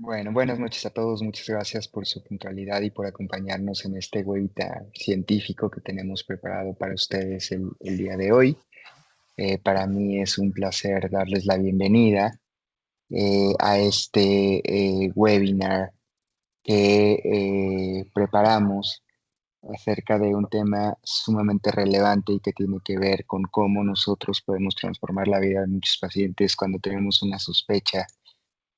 Bueno, buenas noches a todos. Muchas gracias por su puntualidad y por acompañarnos en este webinar científico que tenemos preparado para ustedes el día de hoy. Para mí es un placer darles la bienvenida a este webinar que preparamos acerca de un tema sumamente relevante y que tiene que ver con cómo nosotros podemos transformar la vida de muchos pacientes cuando tenemos una sospecha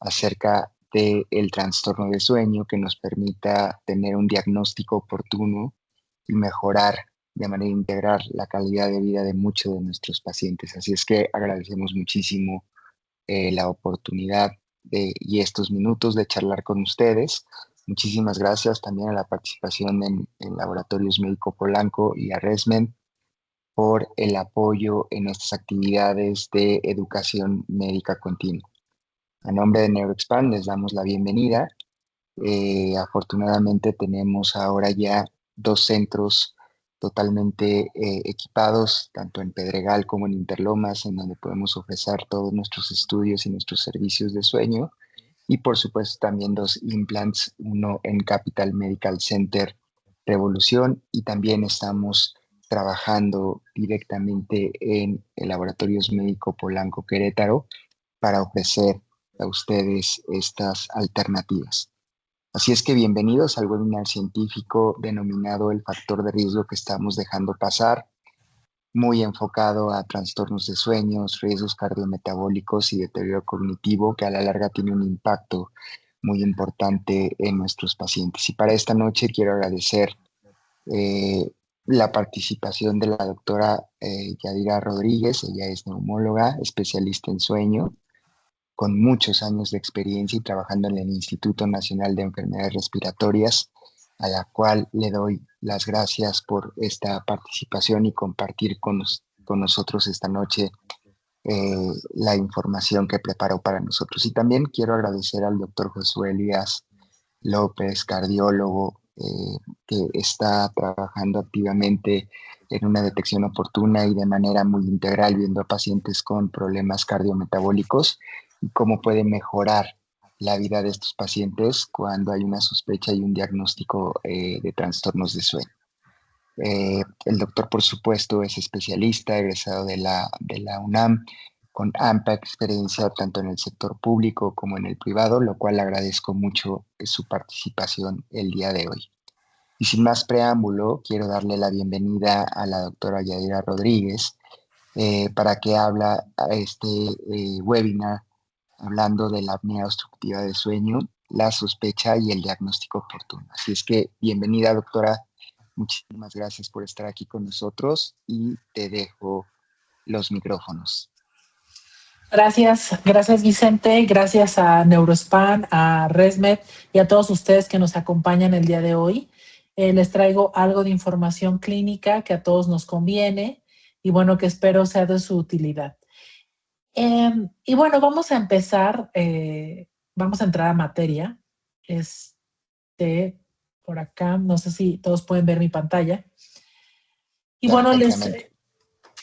acerca del trastorno de sueño que nos permita tener un diagnóstico oportuno y mejorar de manera integral la calidad de vida de muchos de nuestros pacientes. Así es que agradecemos muchísimo la oportunidad y estos minutos de charlar con ustedes. Muchísimas gracias también a la participación en Laboratorios Médico Polanco y a ResMed por el apoyo en estas actividades de educación médica continua. A nombre de NeuroExpand les damos la bienvenida. Afortunadamente tenemos ahora ya dos centros totalmente equipados, tanto en Pedregal como en Interlomas, en donde podemos ofrecer todos nuestros estudios y nuestros servicios de sueño. Y por supuesto también dos implants, uno en Capital Medical Center Revolución, y también estamos trabajando directamente en el Laboratorios Médico Polanco Querétaro para ofrecer a ustedes estas alternativas. Así es que bienvenidos al webinar científico denominado El factor de riesgo que estamos dejando pasar, muy enfocado a trastornos de sueños, riesgos cardiometabólicos y deterioro cognitivo que a la larga tiene un impacto muy importante en nuestros pacientes. Y para esta noche quiero agradecer eh, la participación de la doctora Yadira Rodríguez. Ella es neumóloga, especialista en sueño, con muchos años de experiencia y trabajando en el Instituto Nacional de Enfermedades Respiratorias, a la cual le doy las gracias por esta participación y compartir con nosotros esta noche la información que preparó para nosotros. Y también quiero agradecer al doctor Josué Elías López, cardiólogo, que está trabajando activamente en una detección oportuna y de manera muy integral, viendo a pacientes con problemas cardiometabólicos y cómo puede mejorar la vida de estos pacientes cuando hay una sospecha y un diagnóstico de trastornos de sueño. El doctor, por supuesto, es especialista, egresado de la UNAM, con amplia experiencia tanto en el sector público como en el privado, lo cual agradezco mucho su participación el día de hoy. Y sin más preámbulo, quiero darle la bienvenida a la doctora Yadira Rodríguez para que habla a este webinar hablando de la apnea obstructiva de sueño, la sospecha y el diagnóstico oportuno. Así es que bienvenida, doctora. Muchísimas gracias por estar aquí con nosotros y te dejo los micrófonos. Gracias Vicente, gracias a Neurospan, a ResMed y a todos ustedes que nos acompañan el día de hoy. Les traigo algo de información clínica que a todos nos conviene y bueno, que espero sea de su utilidad. Y bueno, vamos a empezar, vamos a entrar a materia. Por acá, no sé si todos pueden ver mi pantalla. Y bueno,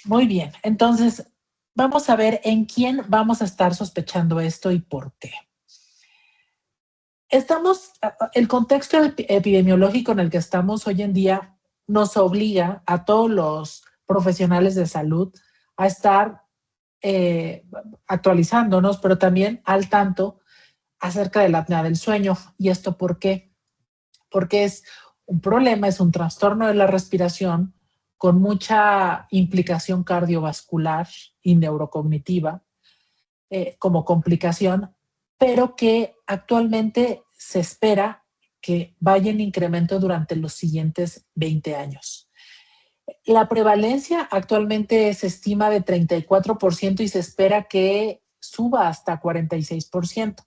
muy bien, entonces vamos a ver en quién vamos a estar sospechando esto y por qué. El contexto epidemiológico en el que estamos hoy en día nos obliga a todos los profesionales de salud a estar actualizándonos, pero también al tanto acerca de la apnea del sueño. ¿Y esto por qué? Porque es un problema, es un trastorno de la respiración con mucha implicación cardiovascular y neurocognitiva como complicación, pero que actualmente se espera que vaya en incremento durante los siguientes 20 años. La prevalencia actualmente se estima de 34% y se espera que suba hasta 46%.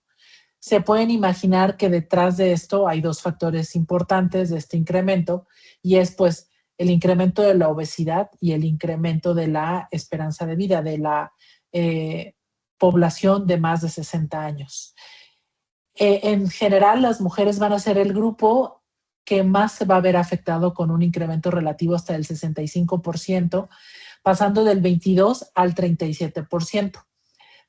Se pueden imaginar que detrás de esto hay dos factores importantes de este incremento y es pues el incremento de la obesidad y el incremento de la esperanza de vida de la población de más de 60 años. En general, las mujeres van a ser el grupo que más se va a ver afectado con un incremento relativo hasta el 65%, pasando del 22 al 37%.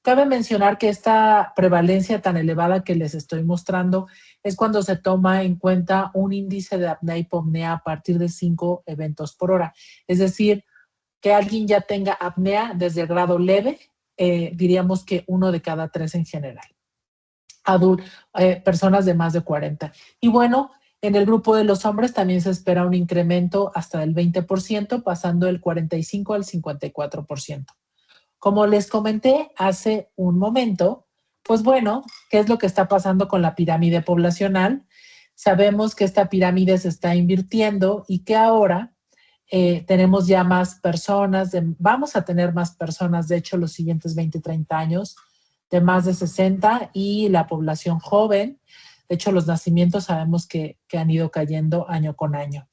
Cabe mencionar que esta prevalencia tan elevada que les estoy mostrando es cuando se toma en cuenta un índice de apnea-hipopnea a partir de 5 eventos por hora. Es decir, que alguien ya tenga apnea desde el grado leve, diríamos que 1 de cada 3 en general. Personas de más de 40. Y bueno, en el grupo de los hombres también se espera un incremento hasta del 20%, pasando del 45 al 54%. Como les comenté hace un momento, pues bueno, ¿qué es lo que está pasando con la pirámide poblacional? Sabemos que esta pirámide se está invirtiendo y que ahora tenemos ya más personas, vamos a tener más personas, de hecho, los siguientes 20, 30 años, de más de 60 y la población joven. De hecho, los nacimientos sabemos que han ido cayendo año con año.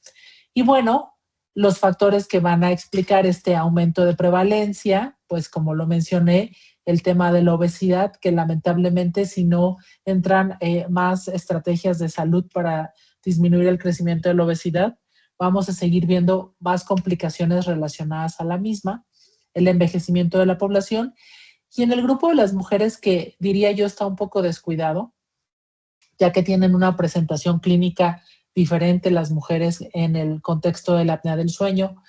Y bueno, los factores que van a explicar este aumento de prevalencia, pues como lo mencioné, el tema de la obesidad, que lamentablemente si no entran más estrategias de salud para disminuir el crecimiento de la obesidad, vamos a seguir viendo más complicaciones relacionadas a la misma, el envejecimiento de la población. Y en el grupo de las mujeres, que diría yo está un poco descuidado, ya que tienen una presentación clínica diferente las mujeres en el contexto de la apnea del sueño.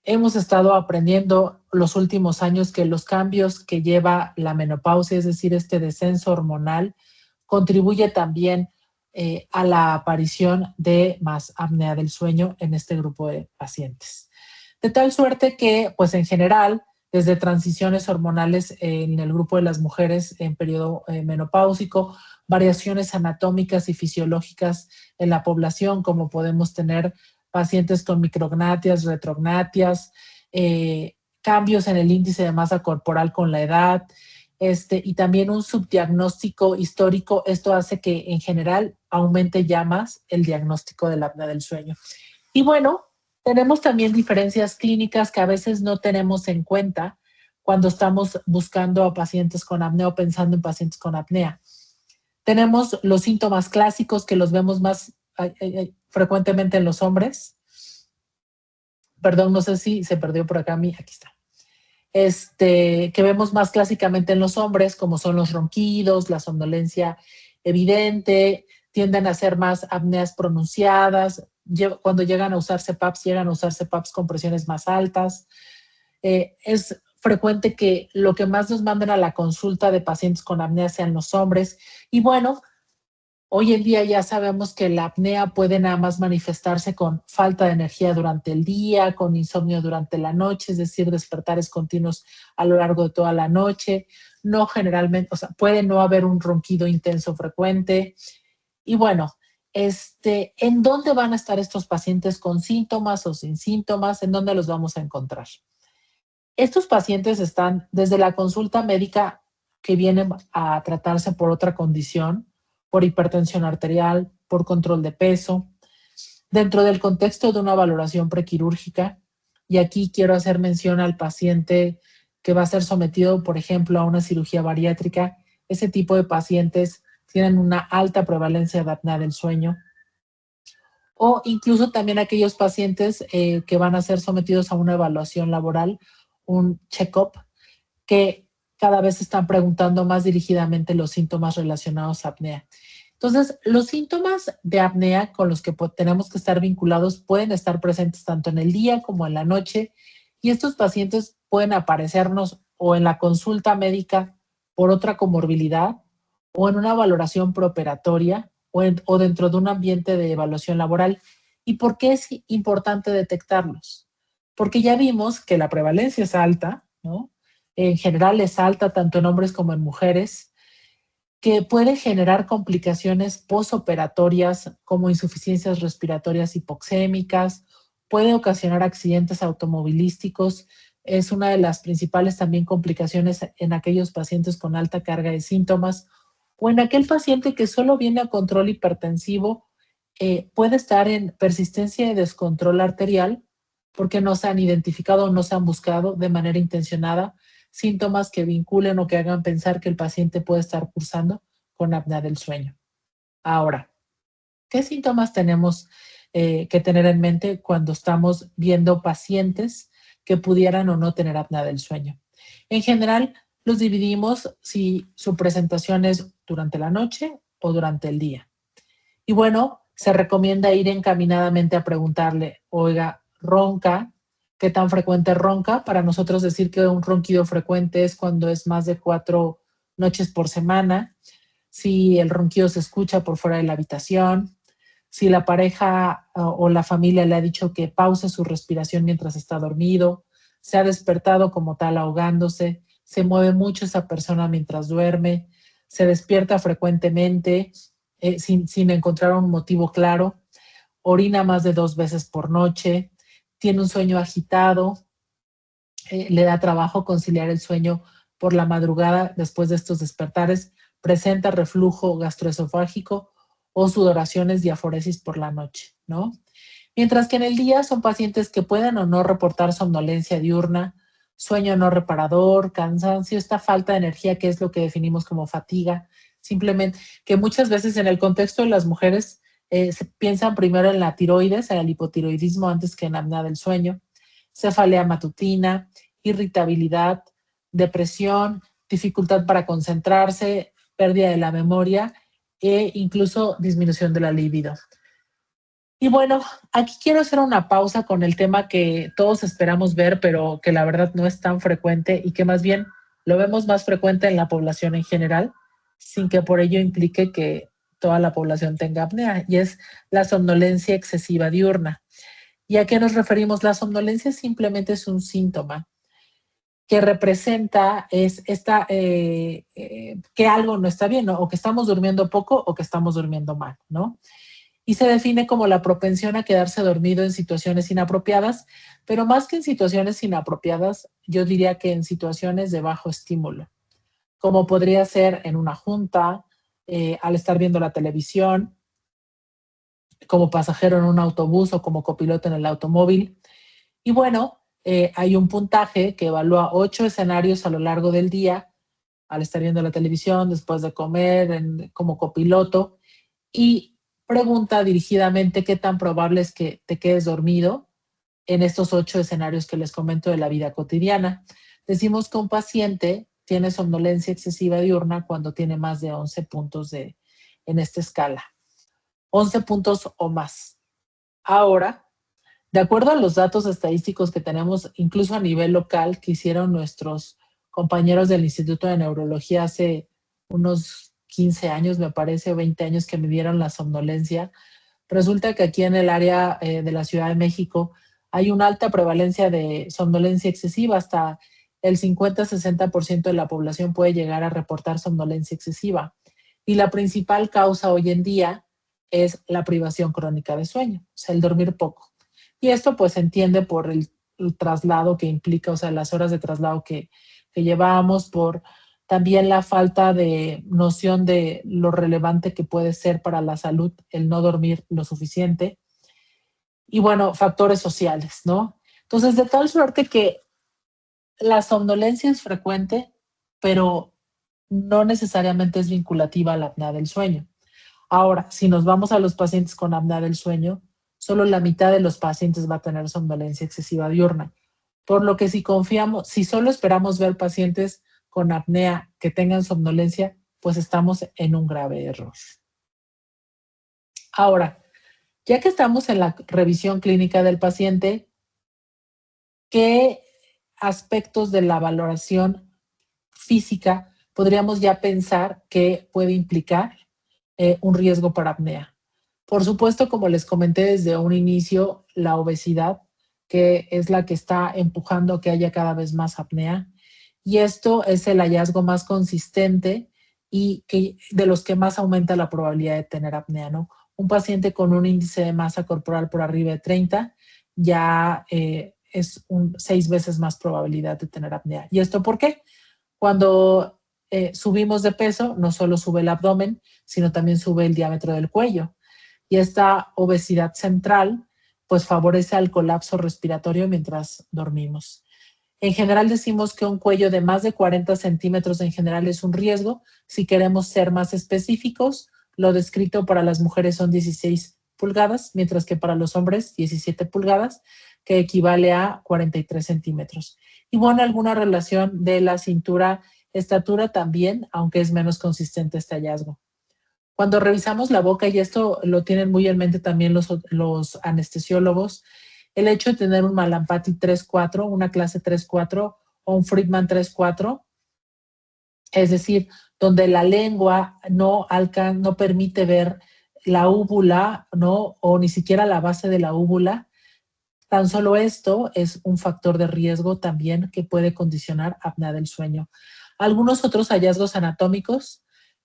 Hemos estado aprendiendo los últimos años que los cambios que lleva la menopausia, es decir, este descenso hormonal, contribuye también a la aparición de más apnea del sueño en este grupo de pacientes. De tal suerte que, pues en general, desde transiciones hormonales en el grupo de las mujeres en periodo menopáusico, variaciones anatómicas y fisiológicas en la población, como podemos tener pacientes con micrognatias, retrognatias, cambios en el índice de masa corporal con la edad, y también un subdiagnóstico histórico. Esto hace que en general aumente ya más el diagnóstico de la apnea del sueño. Y bueno, tenemos también diferencias clínicas que a veces no tenemos en cuenta cuando estamos buscando a pacientes con apnea o pensando en pacientes con apnea. Tenemos los síntomas clásicos que los vemos más frecuentemente en los hombres. Perdón, no sé si se perdió por acá a mí. Aquí está. Que vemos más clásicamente en los hombres, como son los ronquidos, la somnolencia evidente, tienden a ser más apneas pronunciadas. Cuando llegan a usar CPAPs con presiones más altas. Es frecuente que lo que más nos manden a la consulta de pacientes con apnea sean los hombres. Y bueno, hoy en día ya sabemos que la apnea puede nada más manifestarse con falta de energía durante el día, con insomnio durante la noche, es decir, despertares continuos a lo largo de toda la noche. No generalmente, o sea, puede no haber un ronquido intenso frecuente. Y bueno, ¿en dónde van a estar estos pacientes con síntomas o sin síntomas? ¿En dónde los vamos a encontrar? Estos pacientes están desde la consulta médica, que vienen a tratarse por otra condición, por hipertensión arterial, por control de peso, dentro del contexto de una valoración prequirúrgica. Y aquí quiero hacer mención al paciente que va a ser sometido, por ejemplo, a una cirugía bariátrica. Ese tipo de pacientes tienen una alta prevalencia de apnea del sueño. O incluso también aquellos pacientes que van a ser sometidos a una evaluación laboral, un check-up, que cada vez están preguntando más dirigidamente los síntomas relacionados a apnea. Entonces, los síntomas de apnea con los que tenemos que estar vinculados pueden estar presentes tanto en el día como en la noche, y estos pacientes pueden aparecernos o en la consulta médica por otra comorbilidad, o en una valoración preoperatoria, o dentro de un ambiente de evaluación laboral. ¿Y por qué es importante detectarlos? Porque ya vimos que la prevalencia es alta, ¿no? En general es alta tanto en hombres como en mujeres, que puede generar complicaciones postoperatorias como insuficiencias respiratorias hipoxémicas, puede ocasionar accidentes automovilísticos. Es una de las principales también complicaciones en aquellos pacientes con alta carga de síntomas, o en aquel paciente que solo viene a control hipertensivo. Puede estar en persistencia de descontrol arterial porque no se han identificado o no se han buscado de manera intencionada síntomas que vinculen o que hagan pensar que el paciente puede estar cursando con apnea del sueño. Ahora, ¿qué síntomas tenemos que tener en mente cuando estamos viendo pacientes que pudieran o no tener apnea del sueño? En general, los dividimos si su presentación es durante la noche o durante el día. Y bueno, se recomienda ir encaminadamente a preguntarle, oiga, ronca, ¿qué tan frecuente ronca? Para nosotros decir que un ronquido frecuente es cuando es más de 4 noches por semana, si el ronquido se escucha por fuera de la habitación, si la pareja o la familia le ha dicho que pause su respiración mientras está dormido, se ha despertado como tal ahogándose, se mueve mucho esa persona mientras duerme, se despierta frecuentemente sin encontrar un motivo claro, orina más de 2 veces por noche, tiene un sueño agitado, le da trabajo conciliar el sueño por la madrugada después de estos despertares, presenta reflujo gastroesofágico o sudoraciones, diaforesis por la noche, ¿no? Mientras que en el día son pacientes que pueden o no reportar somnolencia diurna, sueño no reparador, cansancio, esta falta de energía que es lo que definimos como fatiga, simplemente que muchas veces en el contexto de las mujeres se piensan primero en la tiroides, en el hipotiroidismo antes que en apnea del sueño, cefalea matutina, irritabilidad, depresión, dificultad para concentrarse, pérdida de la memoria e incluso disminución de la libido. Y bueno, aquí quiero hacer una pausa con el tema que todos esperamos ver, pero que la verdad no es tan frecuente y que más bien lo vemos más frecuente en la población en general, sin que por ello implique que toda la población tenga apnea, y es la somnolencia excesiva diurna. ¿Y a qué nos referimos? La somnolencia simplemente es un síntoma que representa que algo no está bien, ¿no? O que estamos durmiendo poco o que estamos durmiendo mal, ¿no? Y se define como la propensión a quedarse dormido en situaciones inapropiadas, pero más que en situaciones inapropiadas, yo diría que en situaciones de bajo estímulo, como podría ser en una junta, al estar viendo la televisión, como pasajero en un autobús o como copiloto en el automóvil. Y bueno, hay un puntaje que evalúa 8 escenarios a lo largo del día, al estar viendo la televisión, después de comer, como copiloto, y pregunta dirigidamente qué tan probable es que te quedes dormido en estos 8 escenarios que les comento de la vida cotidiana. Decimos que un paciente tiene somnolencia excesiva diurna cuando tiene más de 11 puntos en esta escala, 11 puntos o más. Ahora, de acuerdo a los datos estadísticos que tenemos, incluso a nivel local, que hicieron nuestros compañeros del Instituto de Neurología hace unos 15 años, me parece, o 20 años que midieron la somnolencia, resulta que aquí en el área de la Ciudad de México hay una alta prevalencia de somnolencia excesiva, hasta el 50-60% de la población puede llegar a reportar somnolencia excesiva. Y la principal causa hoy en día es la privación crónica de sueño, o sea, el dormir poco. Y esto pues se entiende por el traslado que implica, o sea, las horas de traslado que llevamos, por también la falta de noción de lo relevante que puede ser para la salud el no dormir lo suficiente. Y bueno, factores sociales, ¿no? Entonces, de tal suerte que la somnolencia es frecuente, pero no necesariamente es vinculativa a la apnea del sueño. Ahora, si nos vamos a los pacientes con apnea del sueño, solo la mitad de los pacientes va a tener somnolencia excesiva diurna. Por lo que si solo esperamos ver pacientes con apnea que tengan somnolencia, pues estamos en un grave error. Ahora, ya que estamos en la revisión clínica del paciente, ¿qué aspectos de la valoración física podríamos ya pensar que puede implicar un riesgo para apnea? Por supuesto, como les comenté desde un inicio, la obesidad, que es la que está empujando a que haya cada vez más apnea. Y esto es el hallazgo más consistente y de los que más aumenta la probabilidad de tener apnea, ¿no? Un paciente con un índice de masa corporal por arriba de 30 ya es 6 veces más probabilidad de tener apnea. ¿Y esto por qué? Cuando subimos de peso, no solo sube el abdomen, sino también sube el diámetro del cuello. Y esta obesidad central pues favorece al colapso respiratorio mientras dormimos. En general decimos que un cuello de más de 40 centímetros en general es un riesgo. Si queremos ser más específicos, lo descrito para las mujeres son 16 pulgadas, mientras que para los hombres 17 pulgadas, que equivale a 43 centímetros. Y bueno, alguna relación de la cintura estatura también, aunque es menos consistente este hallazgo. Cuando revisamos la boca, y esto lo tienen muy en mente también los anestesiólogos, el hecho de tener un Malampati 3-4, una clase 3-4 o un Friedman 3-4, es decir, donde la lengua no permite ver la úvula, ¿no? O ni siquiera la base de la úvula. Tan solo esto es un factor de riesgo también que puede condicionar apnea del sueño. Algunos otros hallazgos anatómicos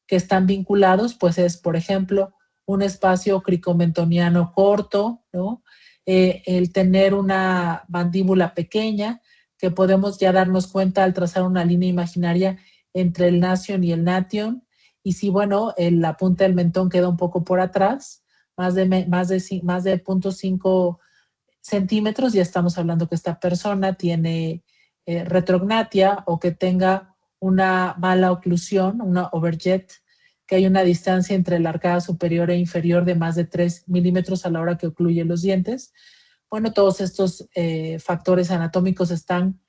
que están vinculados, pues es, por ejemplo, un espacio cricomentoniano corto, ¿no? El tener una mandíbula pequeña, que podemos ya darnos cuenta al trazar una línea imaginaria entre el nasion y el nation, y si, bueno, la punta del mentón queda un poco por atrás, más de 0.5 centímetros, ya estamos hablando que esta persona tiene retrognatia o que tenga una mala oclusión, una overjet, que hay una distancia entre la arcada superior e inferior de más de 3 milímetros a la hora que ocluye los dientes. Bueno, todos estos factores anatómicos están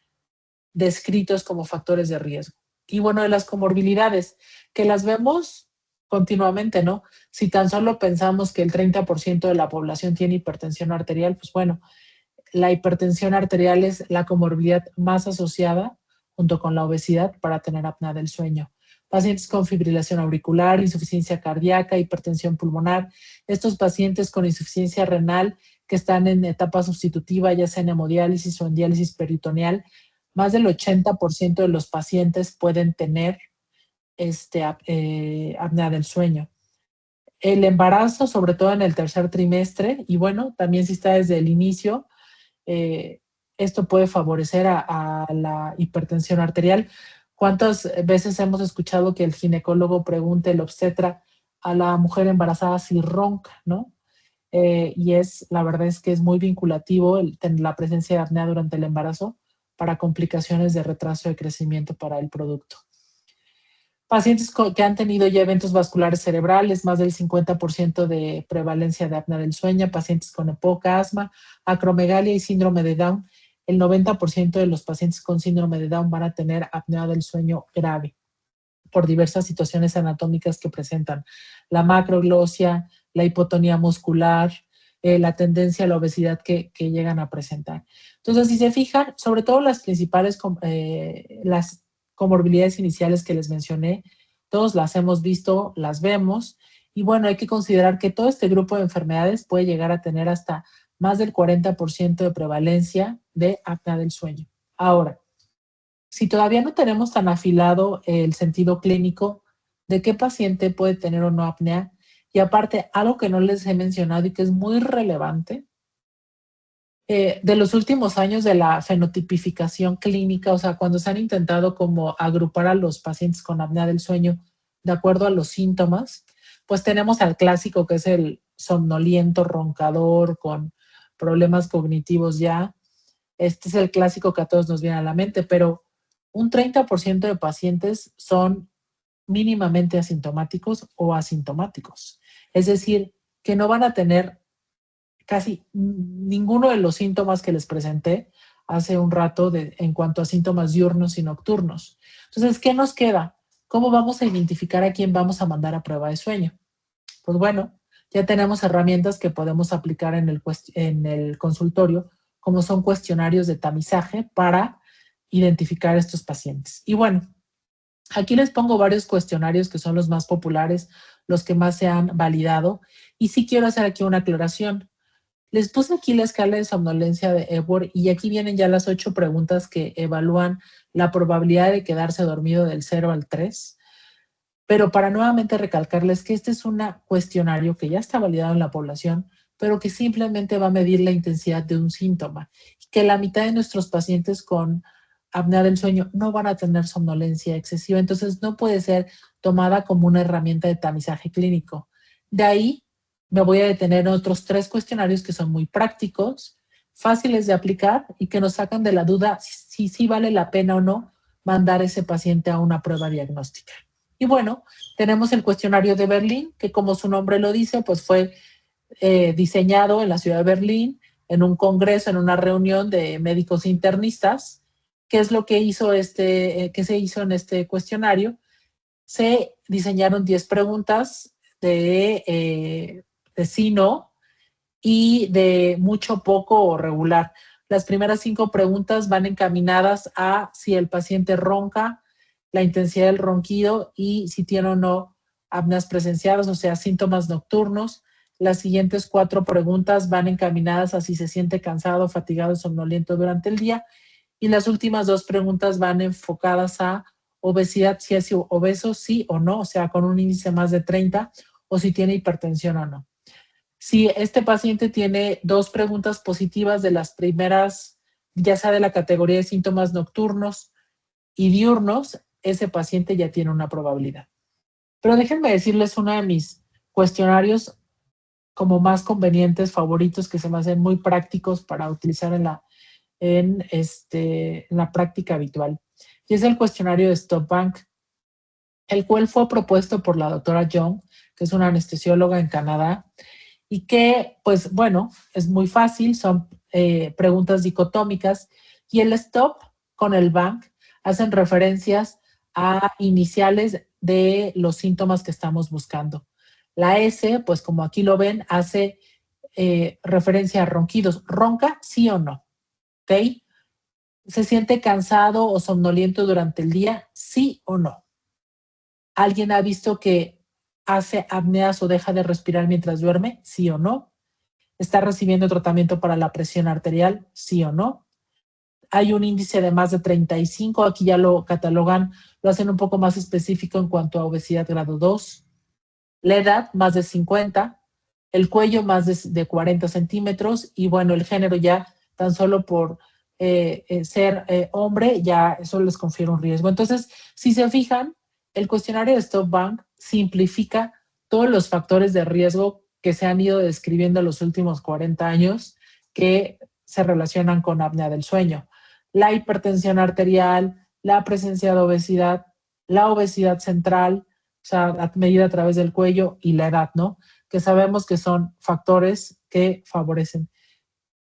descritos como factores de riesgo. Y bueno, de las comorbilidades, que las vemos continuamente, ¿no? Si tan solo pensamos que el 30% de la población tiene hipertensión arterial, pues bueno, la hipertensión arterial es la comorbilidad más asociada junto con la obesidad para tener apnea del sueño. Pacientes con fibrilación auricular, insuficiencia cardíaca, hipertensión pulmonar, estos pacientes con insuficiencia renal que están en etapa sustitutiva, ya sea en hemodiálisis o en diálisis peritoneal, más del 80% de los pacientes pueden tener apnea del sueño. El embarazo, sobre todo en el tercer trimestre, y bueno, también si está desde el inicio, esto puede favorecer a la hipertensión arterial. ¿Cuántas veces hemos escuchado que el ginecólogo pregunte, el obstetra, a la mujer embarazada si ronca, ¿no? Y la verdad es que es muy vinculativo la presencia de apnea durante el embarazo para complicaciones de retraso de crecimiento para el producto. Pacientes que han tenido ya eventos vasculares cerebrales, más del 50% de prevalencia de apnea del sueño, pacientes con EPOC, asma, acromegalia y síndrome de Down, el 90% de los pacientes con síndrome de Down van a tener apnea del sueño grave por diversas situaciones anatómicas que presentan. La macroglosia, la hipotonía muscular, la tendencia a la obesidad que llegan a presentar. Entonces, si se fijan, sobre todo las principales, las comorbilidades iniciales que les mencioné, todos las hemos visto, las vemos, y bueno, hay que considerar que todo este grupo de enfermedades puede llegar a tener hasta más del 40% de prevalencia de apnea del sueño. Ahora, si todavía no tenemos tan afilado el sentido clínico de qué paciente puede tener o no apnea, y aparte, algo que no les he mencionado y que es muy relevante, de los últimos años de la fenotipificación clínica, o sea, cuando se han intentado como agrupar a los pacientes con apnea del sueño de acuerdo a los síntomas, pues tenemos al clásico que es el somnoliento, roncador, con problemas cognitivos ya. Este es el clásico que a todos nos viene a la mente, pero un 30% de pacientes son mínimamente asintomáticos o asintomáticos. Es decir, que no van a tener casi ninguno de los síntomas que les presenté hace un rato en cuanto a síntomas diurnos y nocturnos. Entonces, ¿qué nos queda? ¿Cómo vamos a identificar a quién vamos a mandar a prueba de sueño? Pues bueno, ya tenemos herramientas que podemos aplicar en el consultorio, como son cuestionarios de tamizaje para identificar a estos pacientes. Y bueno, aquí les pongo varios cuestionarios que son los más populares, los que más se han validado. Y sí quiero hacer aquí una aclaración. Les puse aquí la escala de somnolencia de Epworth y aquí vienen ya las 8 preguntas que evalúan la probabilidad de quedarse dormido del 0 al 3. Pero para nuevamente recalcarles que este es un cuestionario que ya está validado en la población, pero que simplemente va a medir la intensidad de un síntoma. Y que la mitad de nuestros pacientes con apnea del sueño no van a tener somnolencia excesiva, entonces no puede ser tomada como una herramienta de tamizaje clínico. De ahí me voy a detener en otros 3 cuestionarios que son muy prácticos, fáciles de aplicar y que nos sacan de la duda si vale la pena o no mandar a ese paciente a una prueba diagnóstica. Y bueno, tenemos el cuestionario de Berlín, que como su nombre lo dice, pues fue diseñado en la ciudad de Berlín, en un congreso, en una reunión de médicos internistas, ¿qué es lo que que se hizo en este cuestionario? Se diseñaron 10 preguntas de sí, no, y de mucho, poco o regular. Las primeras 5 preguntas van encaminadas a si el paciente ronca, la intensidad del ronquido y si tiene o no apneas presenciadas, o sea, síntomas nocturnos. Las siguientes 4 preguntas van encaminadas a si se siente cansado, fatigado, somnoliento durante el día. Y las últimas 2 preguntas van enfocadas a obesidad, si es obeso, sí o no, o sea, con un índice más de 30, o si tiene hipertensión o no. Si este paciente tiene 2 preguntas positivas de las primeras, ya sea de la categoría de síntomas nocturnos y diurnos, ese paciente ya tiene una probabilidad. Pero déjenme decirles uno de mis cuestionarios como más convenientes, favoritos, que se me hacen muy prácticos para utilizar en la práctica habitual. Y es el cuestionario de Stop Bank, el cual fue propuesto por la doctora Young, que es una anestesióloga en Canadá, y que, pues bueno, es muy fácil, son preguntas dicotómicas, y el stop con el bank hacen referencias a iniciales de los síntomas que estamos buscando. La S, pues como aquí lo ven, hace referencia a ronquidos. ¿Ronca, sí o no? ¿Ok? ¿Se siente cansado o somnoliento durante el día? ¿Sí o no? ¿Alguien ha visto que hace apneas o deja de respirar mientras duerme? ¿Sí o no? ¿Está recibiendo tratamiento para la presión arterial? ¿Sí o no? Hay un índice de más de 35, aquí ya lo catalogan, lo hacen un poco más específico en cuanto a obesidad grado 2. La edad, más de 50. El cuello, más de 40 centímetros. Y bueno, el género ya, tan solo por ser hombre, ya eso les confiere un riesgo. Entonces, si se fijan, el cuestionario de Stop Bank simplifica todos los factores de riesgo que se han ido describiendo en los últimos 40 años que se relacionan con apnea del sueño. La hipertensión arterial, la presencia de obesidad, la obesidad central, o sea, medida a través del cuello, y la edad, ¿no? Que sabemos que son factores que favorecen.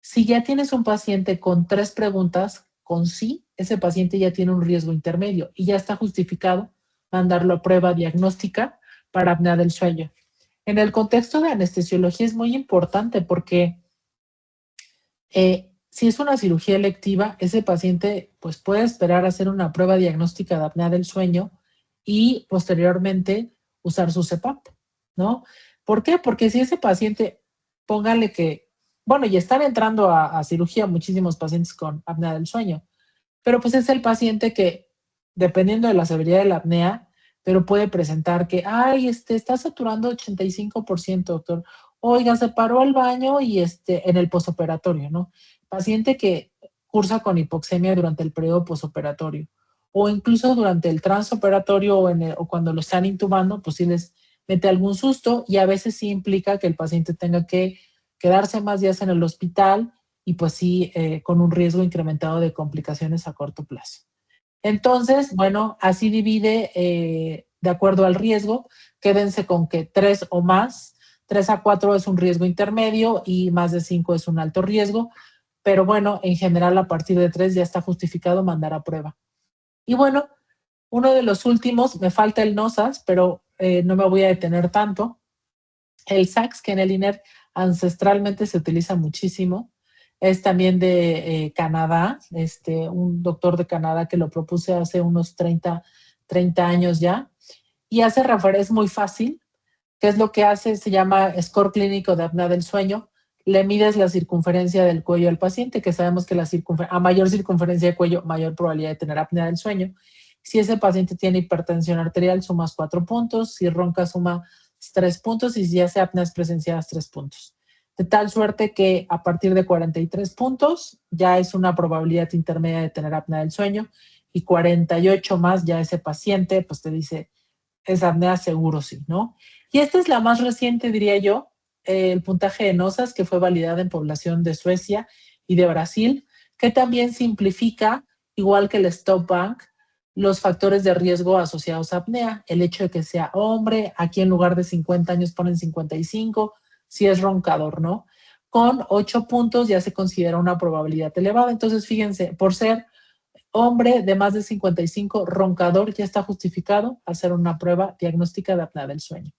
Si ya tienes un paciente con 3 preguntas, con sí, ese paciente ya tiene un riesgo intermedio y ya está justificado mandarlo a prueba diagnóstica para apnea del sueño. En el contexto de anestesiología es muy importante porque si es una cirugía electiva, ese paciente pues puede esperar a hacer una prueba diagnóstica de apnea del sueño y posteriormente usar su CPAP, ¿no? ¿Por qué? Porque si ese paciente, póngale que, bueno, y están entrando a cirugía muchísimos pacientes con apnea del sueño, pero pues es el paciente que, dependiendo de la severidad de la apnea, pero puede presentar que, ay, está saturando 85%, doctor. Oiga, se paró al baño y en el posoperatorio, ¿no? Paciente que cursa con hipoxemia durante el periodo posoperatorio, o incluso durante el transoperatorio o cuando lo están intubando, pues sí les mete algún susto, y a veces sí implica que el paciente tenga que quedarse más días en el hospital y pues sí, con un riesgo incrementado de complicaciones a corto plazo. Entonces, bueno, así divide de acuerdo al riesgo. Quédense con que 3 o más, 3 a 4 es un riesgo intermedio y más de 5 es un alto riesgo. Pero bueno, en general a partir de 3 ya está justificado mandar a prueba. Y bueno, uno de los últimos, me falta el NOSAS, pero no me voy a detener tanto. El SACS, que en el INER ancestralmente se utiliza muchísimo, es también de Canadá, un doctor de Canadá que lo propuse hace unos 30 años ya, y hace referencia, es muy fácil. ¿Qué es lo que hace? Se llama score clínico de apnea del sueño. Le mides la circunferencia del cuello al paciente, que sabemos que a mayor circunferencia de cuello, mayor probabilidad de tener apnea del sueño. Si ese paciente tiene hipertensión arterial, sumas 4 puntos. Si ronca, suma 3 puntos. Y si hace apneas presenciadas, 3 puntos. De tal suerte que a partir de 43 puntos ya es una probabilidad intermedia de tener apnea del sueño, y 48 más ya ese paciente pues te dice es apnea seguro sí, ¿no? Y esta es la más reciente, diría yo, el puntaje de NOSAS, que fue validada en población de Suecia y de Brasil, que también simplifica, igual que el Stop Bank, los factores de riesgo asociados a apnea. El hecho de que sea hombre, aquí en lugar de 50 años ponen 55, si es roncador, ¿no? Con 8 puntos ya se considera una probabilidad elevada. Entonces, fíjense, por ser hombre de más de 55, roncador, ya está justificado hacer una prueba diagnóstica de apnea del sueño.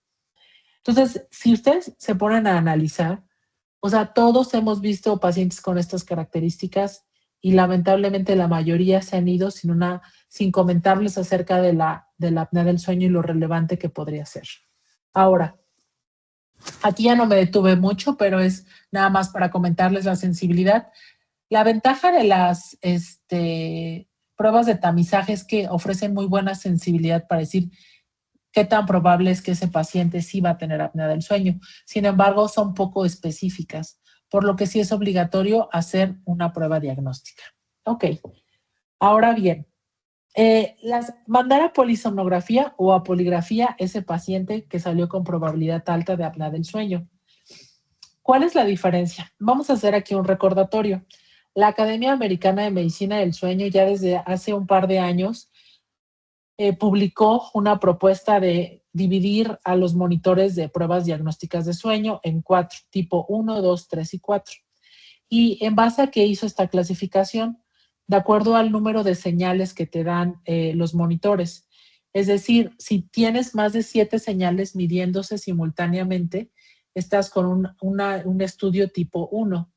Entonces, si ustedes se ponen a analizar, o sea, todos hemos visto pacientes con estas características y lamentablemente la mayoría se han ido sin comentarles acerca de la apnea del sueño y lo relevante que podría ser. Ahora, aquí ya no me detuve mucho, pero es nada más para comentarles la sensibilidad. La ventaja de las pruebas de tamizaje es que ofrecen muy buena sensibilidad para decir qué tan probable es que ese paciente sí va a tener apnea del sueño. Sin embargo, son poco específicas, por lo que sí es obligatorio hacer una prueba diagnóstica. Ok, ahora bien, mandar a polisomnografía o a poligrafía ese paciente que salió con probabilidad alta de apnea del sueño. ¿Cuál es la diferencia? Vamos a hacer aquí un recordatorio. La Academia Americana de Medicina del Sueño ya desde hace un par de años publicó una propuesta de dividir a los monitores de pruebas diagnósticas de sueño en 4, tipo 1, 2, 3 y 4. Y en base a qué hizo esta clasificación, de acuerdo al número de señales que te dan los monitores. Es decir, si tienes más de 7 señales midiéndose simultáneamente, estás con un estudio tipo 1.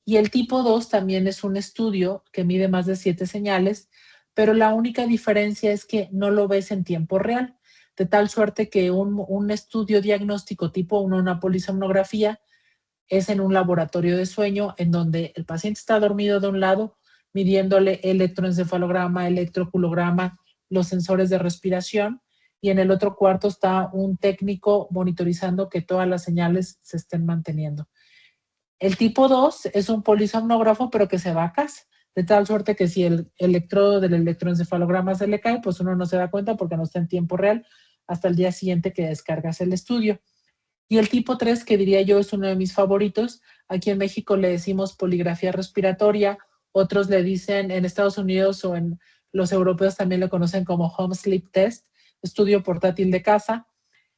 Y el tipo 2 también es un estudio que mide más de 7 señales, pero la única diferencia es que no lo ves en tiempo real, de tal suerte que un estudio diagnóstico tipo 1, una polisomnografía, es en un laboratorio de sueño en donde el paciente está dormido de un lado, midiéndole electroencefalograma, electroculograma, los sensores de respiración, y en el otro cuarto está un técnico monitorizando que todas las señales se estén manteniendo. El tipo 2 es un polisomnógrafo, pero que se va a casa, de tal suerte que si el electrodo del electroencefalograma se le cae, pues uno no se da cuenta porque no está en tiempo real hasta el día siguiente que descargas el estudio. Y el tipo 3, que diría yo es uno de mis favoritos, aquí en México le decimos poligrafía respiratoria, otros le dicen en Estados Unidos o en los europeos también lo conocen como home sleep test, estudio portátil de casa,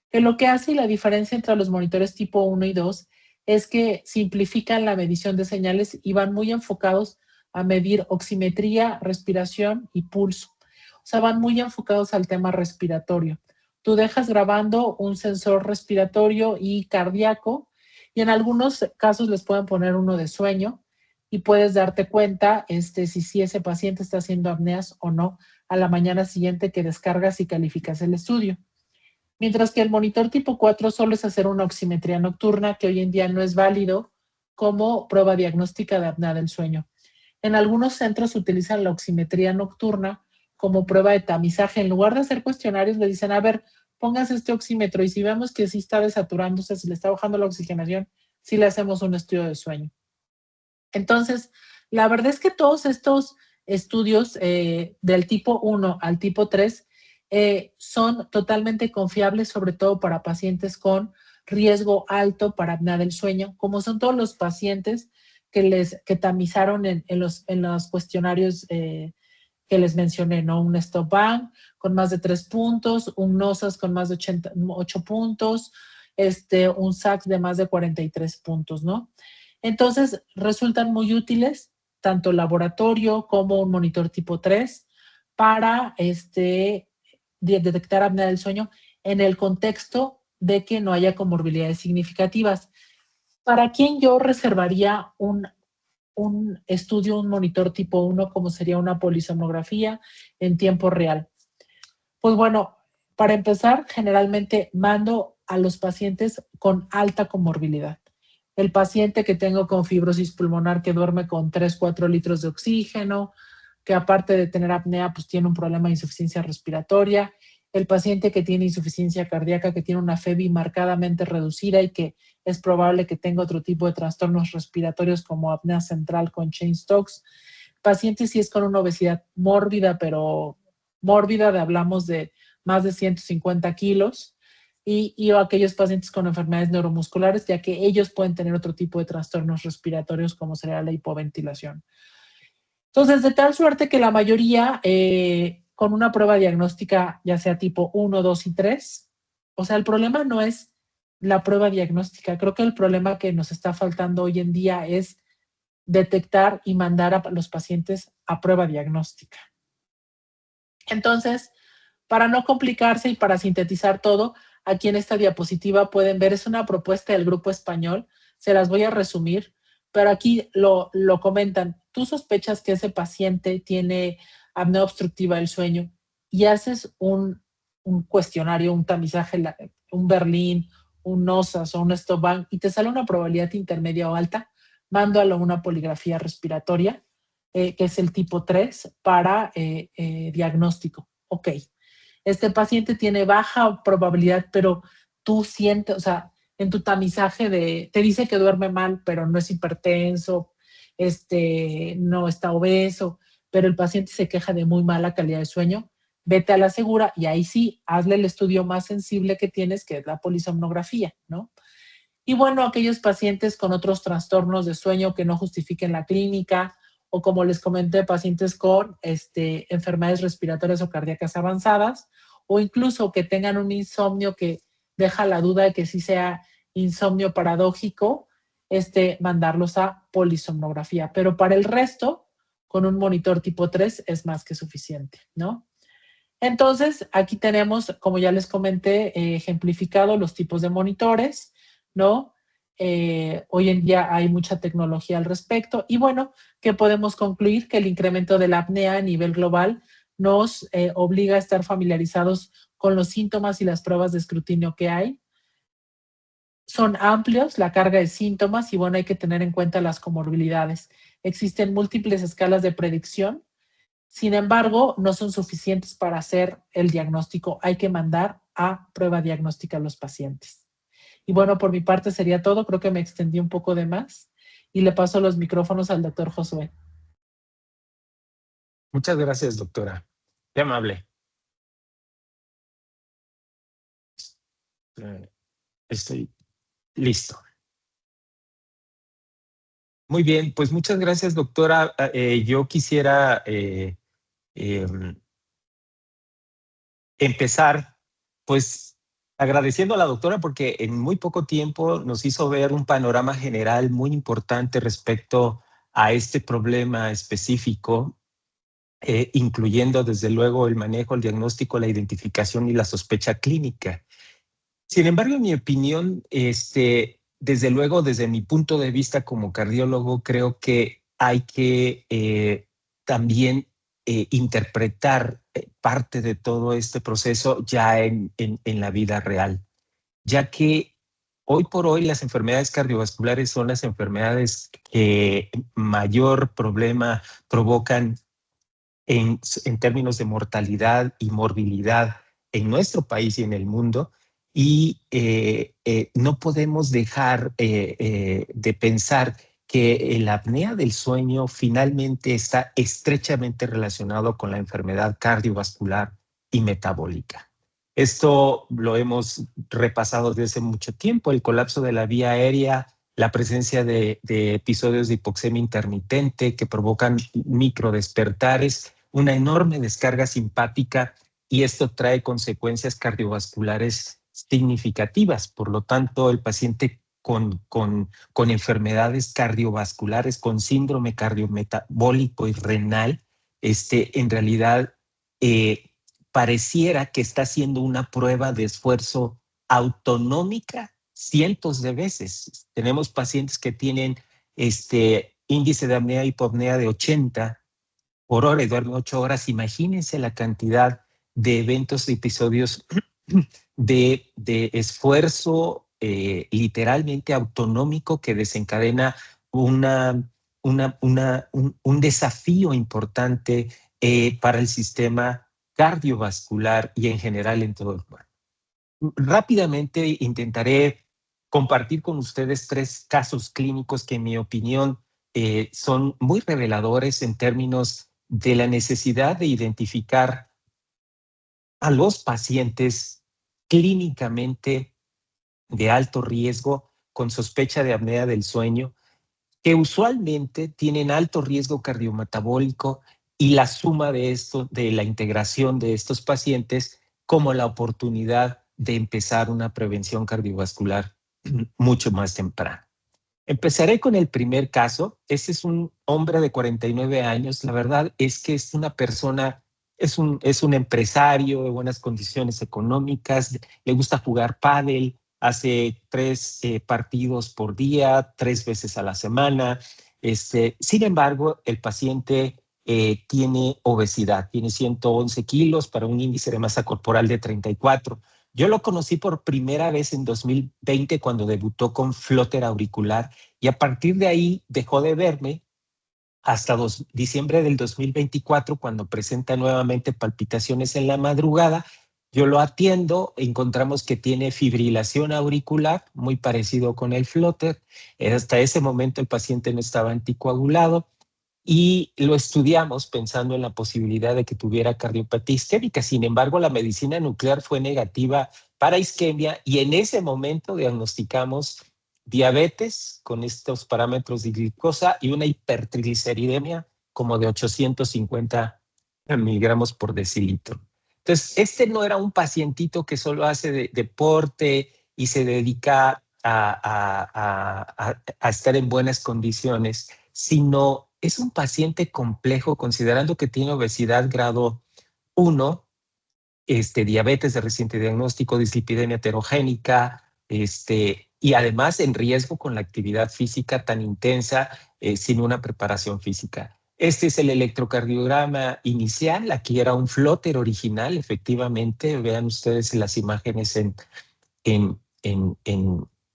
que lo que hace y la diferencia entre los monitores tipo 1 y 2 es que simplifican la medición de señales y van muy enfocados a medir oximetría, respiración y pulso. O sea, van muy enfocados al tema respiratorio. Tú dejas grabando un sensor respiratorio y cardíaco y en algunos casos les pueden poner uno de sueño y puedes darte cuenta si ese paciente está haciendo apneas o no a la mañana siguiente que descargas y calificas el estudio. Mientras que el monitor tipo 4 solo es hacer una oximetría nocturna, que hoy en día no es válido como prueba diagnóstica de apnea del sueño. En algunos centros utilizan la oximetría nocturna como prueba de tamizaje. En lugar de hacer cuestionarios, le dicen, a ver, póngase este oxímetro y si vemos que sí está desaturándose, si le está bajando la oxigenación, sí le hacemos un estudio de sueño. Entonces, la verdad es que todos estos estudios del tipo 1 al tipo 3 son totalmente confiables, sobre todo para pacientes con riesgo alto para apnea del sueño, como son todos los pacientes que tamizaron en los cuestionarios que les mencioné, ¿no? Un stop bang con más de 3 puntos, un NOSAS con más de 8 puntos, un SACS de más de 43 puntos, ¿no? Entonces, resultan muy útiles tanto laboratorio como un monitor tipo 3 para detectar apnea del sueño en el contexto de que no haya comorbilidades significativas. ¿Para quién yo reservaría un estudio, un monitor tipo 1, como sería una polisomnografía en tiempo real? Pues bueno, para empezar, generalmente mando a los pacientes con alta comorbilidad. El paciente que tengo con fibrosis pulmonar que duerme con 3, 4 litros de oxígeno, que aparte de tener apnea, pues tiene un problema de insuficiencia respiratoria. El paciente que tiene insuficiencia cardíaca, que tiene una FEBI marcadamente reducida y que es probable que tenga otro tipo de trastornos respiratorios como apnea central con Cheyne-Stokes. Paciente si es con una obesidad mórbida, pero mórbida, hablamos de más de 150 kilos, y aquellos pacientes con enfermedades neuromusculares, ya que ellos pueden tener otro tipo de trastornos respiratorios como sería la hipoventilación. Entonces, de tal suerte que la mayoría con una prueba diagnóstica, ya sea tipo 1, 2 y 3, o sea, el problema no es la prueba diagnóstica. Creo que el problema que nos está faltando hoy en día es detectar y mandar a los pacientes a prueba diagnóstica. Entonces, para no complicarse y para sintetizar todo, aquí en esta diapositiva pueden ver, es una propuesta del grupo español, se las voy a resumir, pero aquí lo comentan. Tú sospechas que ese paciente tiene apnea obstructiva del sueño y haces un cuestionario, un tamizaje, un Berlín, un NOSAS o un Stop y te sale una probabilidad intermedia o alta, mándalo a una poligrafía respiratoria, que es el tipo 3, para diagnóstico. Ok, este paciente tiene baja probabilidad, pero tú sientes, o sea, en tu tamizaje te dice que duerme mal, pero no es hipertenso, no está obeso, pero el paciente se queja de muy mala calidad de sueño, vete a la segura y ahí sí, hazle el estudio más sensible que tienes, que es la polisomnografía, ¿no? Y bueno, aquellos pacientes con otros trastornos de sueño que no justifiquen la clínica, o como les comenté, pacientes con enfermedades respiratorias o cardíacas avanzadas, o incluso que tengan un insomnio que deja la duda de que sí sea insomnio paradójico, mandarlos a polisomnografía. Pero para el resto, con un monitor tipo 3 es más que suficiente, ¿no? Entonces, aquí tenemos, como ya les comenté, ejemplificado los tipos de monitores, ¿no? Hoy en día hay mucha tecnología al respecto y bueno, que podemos concluir que el incremento de la apnea a nivel global nos obliga a estar familiarizados con los síntomas y las pruebas de escrutinio que hay. Son amplios la carga de síntomas y bueno, hay que tener en cuenta las comorbilidades. Existen múltiples escalas de predicción. Sin embargo, no son suficientes para hacer el diagnóstico. Hay que mandar a prueba diagnóstica a los pacientes. Y bueno, por mi parte sería todo. Creo que me extendí un poco de más y le paso los micrófonos al doctor Josué. Muchas gracias, doctora. Qué amable. Estoy listo. Muy bien, pues muchas gracias, doctora. Yo quisiera empezar, pues, agradeciendo a la doctora porque en muy poco tiempo nos hizo ver un panorama general muy importante respecto a este problema específico, incluyendo desde luego el manejo, el diagnóstico, la identificación y la sospecha clínica. Sin embargo, en mi opinión, desde luego, desde mi punto de vista como cardiólogo, creo que hay que también interpretar parte de todo este proceso ya en la vida real, ya que hoy por hoy las enfermedades cardiovasculares son las enfermedades que mayor problema provocan en términos de mortalidad y morbilidad en nuestro país y en el mundo. Y no podemos dejar de pensar que la apnea del sueño finalmente está estrechamente relacionado con la enfermedad cardiovascular y metabólica. Esto lo hemos repasado desde hace mucho tiempo, el colapso de la vía aérea, la presencia de episodios de hipoxemia intermitente que provocan microdespertares, una enorme descarga simpática y esto trae consecuencias cardiovasculares significativas. Por lo tanto, el paciente con enfermedades cardiovasculares, con síndrome cardiometabólico y renal, en realidad pareciera que está haciendo una prueba de esfuerzo autonómica cientos de veces. Tenemos pacientes que tienen índice de apnea hipopnea de 80 por hora y duermen 8 horas. Imagínense la cantidad de eventos, de episodios de esfuerzo literalmente autonómico que desencadena un desafío importante para el sistema cardiovascular y en general en todo el cuerpo. Rápidamente intentaré compartir con ustedes 3 casos clínicos que en mi opinión son muy reveladores en términos de la necesidad de identificar a los pacientes clínicamente de alto riesgo con sospecha de apnea del sueño, que usualmente tienen alto riesgo cardiometabólico y la suma de esto, de la integración de estos pacientes como la oportunidad de empezar una prevención cardiovascular mucho más temprana. Empezaré con el primer caso. Este es un hombre de 49 años. La verdad es que es una persona es un empresario de buenas condiciones económicas, le gusta jugar pádel, hace 3 partidos por día, 3 veces a la semana. Sin embargo, el paciente tiene obesidad, tiene 111 kilos para un índice de masa corporal de 34. Yo lo conocí por primera vez en 2020 cuando debutó con flóter auricular y a partir de ahí dejó de verme hasta diciembre del 2024, cuando presenta nuevamente palpitaciones en la madrugada. Yo lo atiendo, encontramos que tiene fibrilación auricular, muy parecido con el flóter. Hasta ese momento el paciente no estaba anticoagulado y lo estudiamos pensando en la posibilidad de que tuviera cardiopatía isquémica. Sin embargo, la medicina nuclear fue negativa para isquemia y en ese momento diagnosticamos diabetes con estos parámetros de glucosa y una hipertrigliceridemia como de 850 miligramos por decilitro. Entonces, no era un pacientito que solo hace deporte y se dedica a estar en buenas condiciones, sino es un paciente complejo, considerando que tiene obesidad grado 1, diabetes de reciente diagnóstico, dislipidemia heterogénica, y además en riesgo con la actividad física tan intensa sin una preparación física. Este es el electrocardiograma inicial. Aquí era un flóter original, efectivamente. Vean ustedes las imágenes en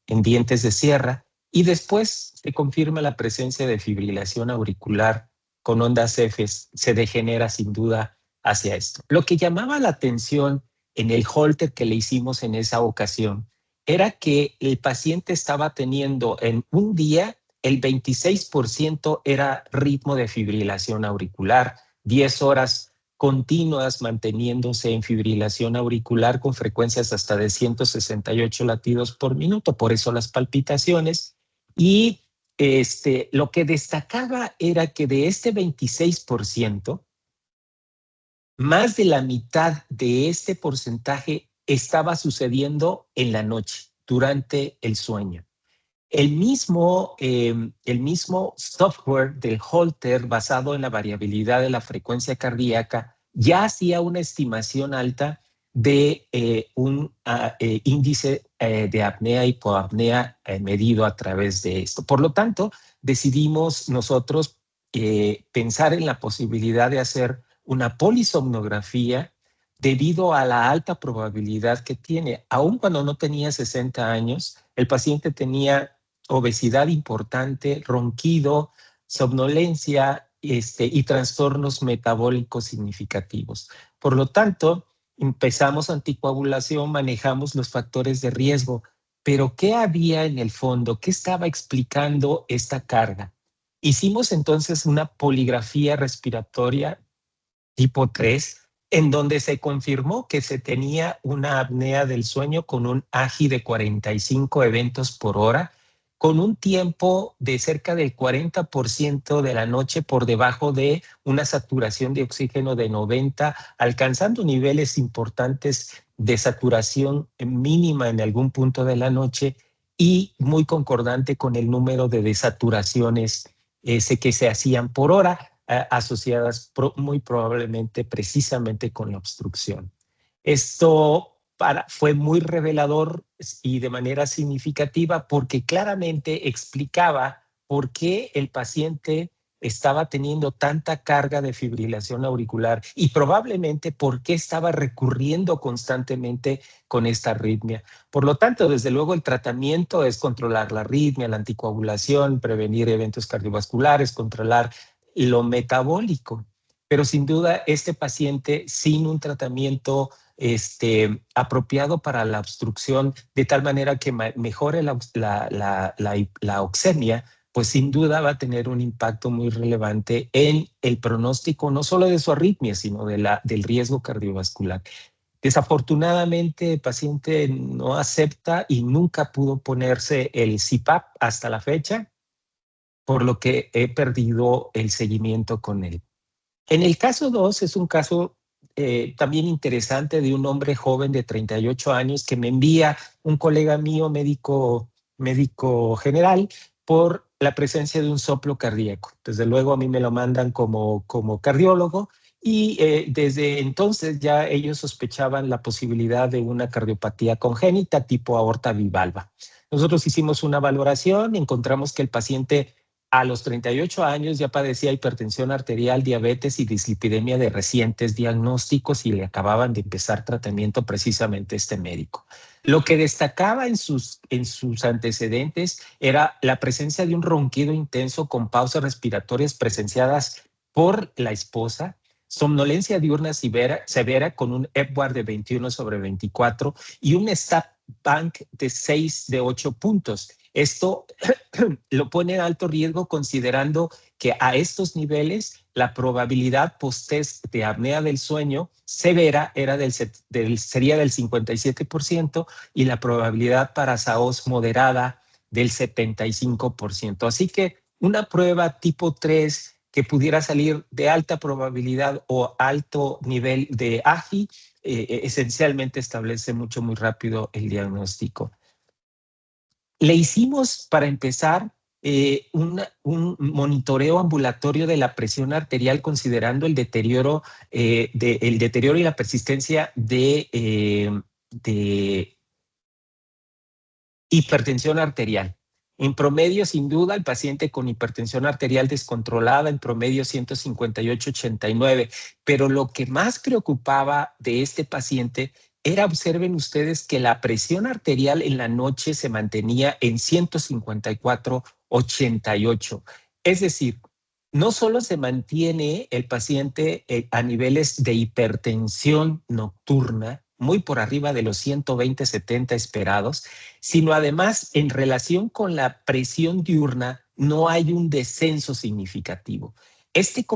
dientes de sierra. Y después se confirma la presencia de fibrilación auricular con ondas F. Se degenera sin duda hacia esto. Lo que llamaba la atención en el Holter que le hicimos en esa ocasión era que el paciente estaba teniendo en un día el 26% era ritmo de fibrilación auricular, 10 horas continuas manteniéndose en fibrilación auricular con frecuencias hasta de 168 latidos por minuto, por eso las palpitaciones. Y lo que destacaba era que de este 26%, más de la mitad de este porcentaje estaba sucediendo en la noche, durante el sueño. El mismo software del Holter, basado en la variabilidad de la frecuencia cardíaca, ya hacía una estimación alta de un índice de apnea-hipoapnea medido a través de esto. Por lo tanto, decidimos nosotros pensar en la posibilidad de hacer una polisomnografía debido a la alta probabilidad que tiene. Aun cuando no tenía 60 años, el paciente tenía obesidad importante, ronquido, somnolencia y trastornos metabólicos significativos. Por lo tanto, empezamos anticoagulación, manejamos los factores de riesgo, pero ¿qué había en el fondo? ¿Qué estaba explicando esta carga? Hicimos entonces una poligrafía respiratoria tipo 3, en donde se confirmó que se tenía una apnea del sueño con un AGI de 45 eventos por hora, con un tiempo de cerca del 40% de la noche por debajo de una saturación de oxígeno de 90, alcanzando niveles importantes de saturación mínima en algún punto de la noche y muy concordante con el número de desaturaciones que se hacían por hora, asociadas muy probablemente precisamente con la obstrucción. Esto fue muy revelador y de manera significativa porque claramente explicaba por qué el paciente estaba teniendo tanta carga de fibrilación auricular y probablemente por qué estaba recurriendo constantemente con esta arritmia. Por lo tanto, desde luego el tratamiento es controlar la arritmia, la anticoagulación, prevenir eventos cardiovasculares, controlar lo metabólico. Pero sin duda este paciente sin un tratamiento apropiado para la obstrucción de tal manera que mejore la oxemia, pues sin duda va a tener un impacto muy relevante en el pronóstico no solo de su arritmia, sino del riesgo cardiovascular. Desafortunadamente, el paciente no acepta y nunca pudo ponerse el CPAP hasta la fecha, por lo que he perdido el seguimiento con él. En el caso 2 es un caso también interesante de un hombre joven de 38 años que me envía un colega mío, médico general, por la presencia de un soplo cardíaco. Desde luego a mí me lo mandan como cardiólogo y desde entonces ya ellos sospechaban la posibilidad de una cardiopatía congénita tipo aorta bivalva. Nosotros hicimos una valoración, encontramos que el paciente a los 38 años ya padecía hipertensión arterial, diabetes y dislipidemia de recientes diagnósticos y le acababan de empezar tratamiento precisamente este médico. Lo que destacaba en sus antecedentes era la presencia de un ronquido intenso con pausas respiratorias presenciadas por la esposa, somnolencia diurna severa con un Epworth de 21/24 y un Stat Bank de 6 de 8 puntos. Esto lo pone en alto riesgo considerando que a estos niveles la probabilidad post-test de apnea del sueño severa sería del 57% y la probabilidad para SAOS moderada del 75%. Así que una prueba tipo 3 que pudiera salir de alta probabilidad o alto nivel de AGI, esencialmente establece muy rápido el diagnóstico. Le hicimos, para empezar, un monitoreo ambulatorio de la presión arterial considerando el deterioro y la persistencia de hipertensión arterial. En promedio, sin duda, el paciente con hipertensión arterial descontrolada, en promedio 158/89, pero lo que más preocupaba de este paciente era, observen ustedes, que la presión arterial en la noche se mantenía en 154/88. Es decir, no solo se mantiene el paciente a niveles de hipertensión nocturna, muy por arriba de los 120/70 esperados, sino además en relación con la presión diurna no hay un descenso significativo. Este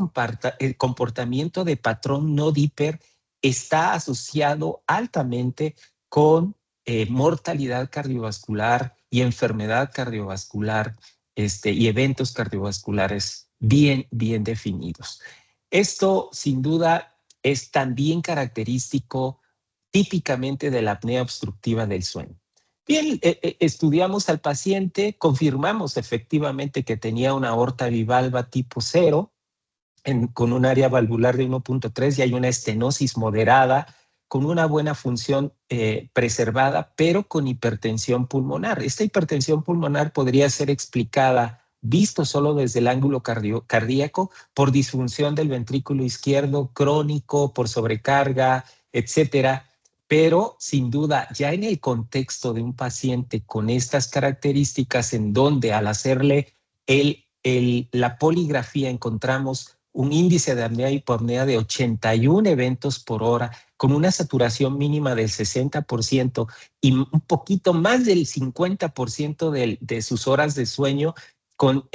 comportamiento de patrón no DIPER está asociado altamente con mortalidad cardiovascular y enfermedad cardiovascular y eventos cardiovasculares bien definidos. Esto, sin duda, es también característico típicamente de la apnea obstructiva del sueño. Bien, estudiamos al paciente, confirmamos efectivamente que tenía una aorta bivalva tipo 0 con un área valvular de 1.3 y hay una estenosis moderada con una buena función preservada, pero con hipertensión pulmonar. Esta hipertensión pulmonar podría ser explicada, visto solo desde el ángulo cardíaco, por disfunción del ventrículo izquierdo crónico, por sobrecarga, etcétera. Pero sin duda, ya en el contexto de un paciente con estas características, en donde al hacerle la poligrafía encontramos un índice de apnea y hipopnea de 81 eventos por hora, con una saturación mínima del 60% y un poquito más del 50% de sus horas de sueño con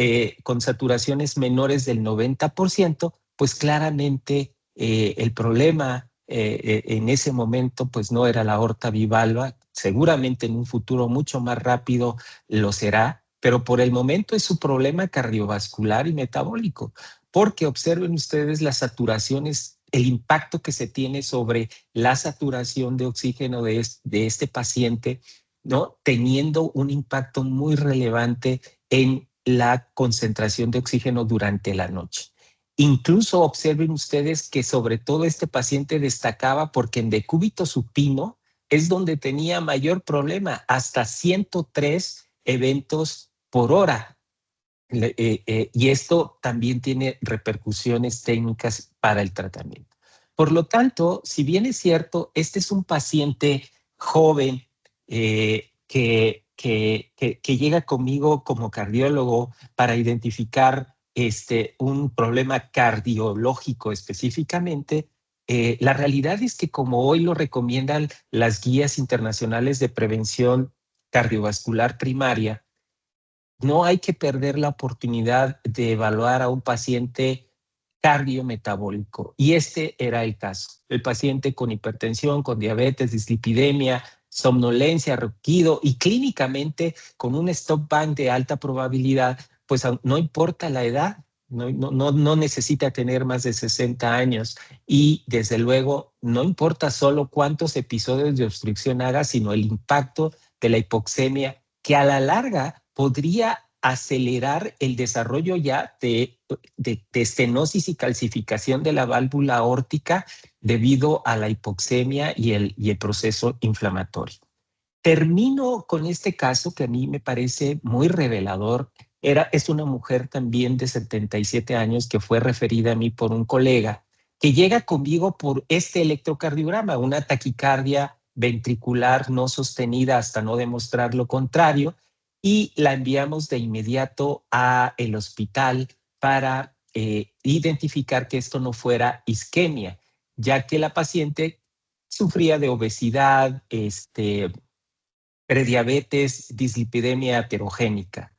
saturaciones menores del 90%, pues claramente el problema en ese momento pues no era la aorta bivalva, seguramente en un futuro mucho más rápido lo será, pero por el momento es su problema cardiovascular y metabólico, porque observen ustedes las saturaciones, el impacto que se tiene sobre la saturación de oxígeno de este paciente, ¿no? Teniendo un impacto muy relevante en la concentración de oxígeno durante la noche. Incluso observen ustedes que sobre todo este paciente destacaba porque en decúbito supino es donde tenía mayor problema, hasta 103 eventos por hora. Y esto también tiene repercusiones técnicas para el tratamiento. Por lo tanto, si bien es cierto, este es un paciente joven que llega conmigo como cardiólogo para identificar un problema cardiológico específicamente, la realidad es que como hoy lo recomiendan las guías internacionales de prevención cardiovascular primaria, no hay que perder la oportunidad de evaluar a un paciente cardiometabólico. Y este era el caso. El paciente con hipertensión, con diabetes, dislipidemia, somnolencia, ronquido y clínicamente con un stop bank de alta probabilidad, pues no importa la edad, no necesita tener más de 60 años y desde luego no importa solo cuántos episodios de obstrucción haga, sino el impacto de la hipoxemia que a la larga podría acelerar el desarrollo ya de estenosis y calcificación de la válvula aórtica debido a la hipoxemia y el proceso inflamatorio. Termino con este caso que a mí me parece muy revelador. Es una mujer también de 77 años que fue referida a mí por un colega que llega conmigo por este electrocardiograma, una taquicardia ventricular no sostenida hasta no demostrar lo contrario, y la enviamos de inmediato al hospital para identificar que esto no fuera isquemia, ya que la paciente sufría de obesidad, prediabetes, dislipidemia aterogénica.